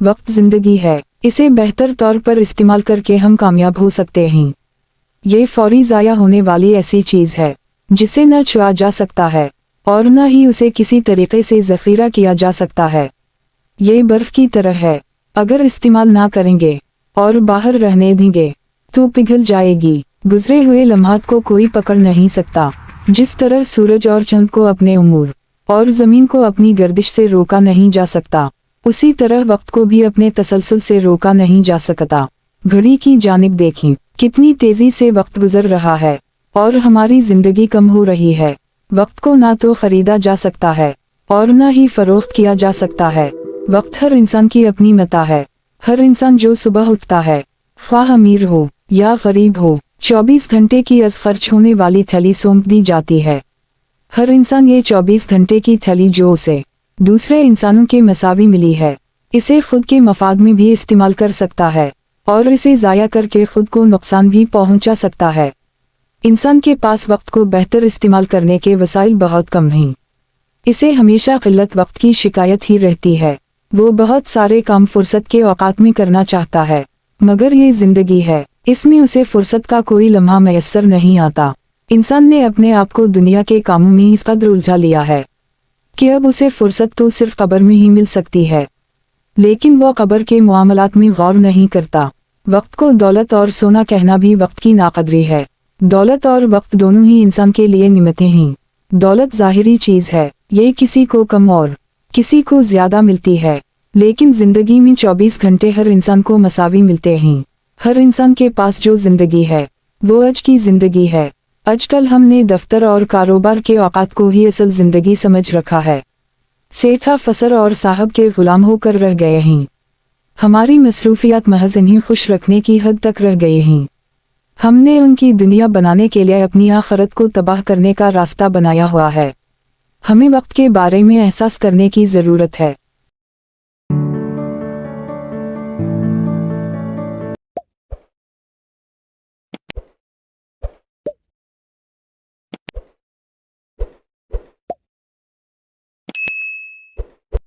وقت زندگی ہے، اسے بہتر طور پر استعمال کر کے ہم کامیاب ہو سکتے ہیں۔ یہ فوری ضائع ہونے والی ایسی چیز ہے جسے نہ چھوا جا سکتا ہے اور نہ ہی اسے کسی طریقے سے ذخیرہ کیا جا سکتا ہے۔ یہ برف کی طرح ہے، اگر استعمال نہ کریں گے اور باہر رہنے دیں گے تو پگھل جائے گی۔ گزرے ہوئے لمحات کو کوئی پکڑ نہیں سکتا، جس طرح سورج اور چاند کو اپنے امور اور زمین کو اپنی گردش سے روکا نہیں جا سکتا، اسی طرح وقت کو بھی اپنے تسلسل سے روکا نہیں جا سکتا۔ گھڑی کی جانب دیکھیں، کتنی تیزی سے وقت گزر رہا ہے اور ہماری زندگی کم ہو رہی ہے۔ وقت کو نہ تو خریدا جا سکتا ہے اور نہ ہی فروخت کیا جا سکتا ہے۔ وقت ہر انسان کی اپنی متاع ہے۔ ہر انسان جو صبح اٹھتا ہے، خواہ امیر ہو یا غریب ہو، 24 گھنٹے کی از خرچ ہونے والی تھیلی سونپ دی جاتی ہے۔ ہر انسان یہ 24 گھنٹے کی تھیلی جو اسے دوسرے انسانوں کے مساوی ملی ہے، اسے خود کے مفاد میں بھی استعمال کر سکتا ہے اور اسے ضائع کر کے خود کو نقصان بھی پہنچا سکتا ہے۔ انسان کے پاس وقت کو بہتر استعمال کرنے کے وسائل بہت کم ہیں۔ اسے ہمیشہ قلت وقت کی شکایت ہی رہتی ہے۔ وہ بہت سارے کام فرصت کے اوقات میں کرنا چاہتا ہے، مگر یہ زندگی ہے، اس میں اسے فرصت کا کوئی لمحہ میسر نہیں آتا۔ انسان نے اپنے آپ کو دنیا کے کاموں میں اس قدر الجھا لیا ہے کہ اب اسے فرصت تو صرف قبر میں ہی مل سکتی ہے، لیکن وہ قبر کے معاملات میں غور نہیں کرتا۔ وقت کو دولت اور سونا کہنا بھی وقت کی ناقدری ہے۔ دولت اور وقت دونوں ہی انسان کے لیے نعمتیں ہیں۔ دولت ظاہری چیز ہے، یہ کسی کو کم اور کسی کو زیادہ ملتی ہے، لیکن زندگی میں 24 گھنٹے ہر انسان کو مساوی ملتے ہیں۔ ہر انسان کے پاس جو زندگی ہے وہ آج کی زندگی ہے۔ آج کل ہم نے دفتر اور کاروبار کے اوقات کو ہی اصل زندگی سمجھ رکھا ہے۔ سیٹھ افسر اور صاحب کے غلام ہو کر رہ گئے ہیں۔ ہماری مصروفیات محض انہیں خوش رکھنے کی حد تک رہ گئی ہیں۔ ہم نے ان کی دنیا بنانے کے لیے اپنی آخرت کو تباہ کرنے کا راستہ بنایا ہوا ہے۔ ہمیں وقت کے بارے میں احساس کرنے کی ضرورت ہے۔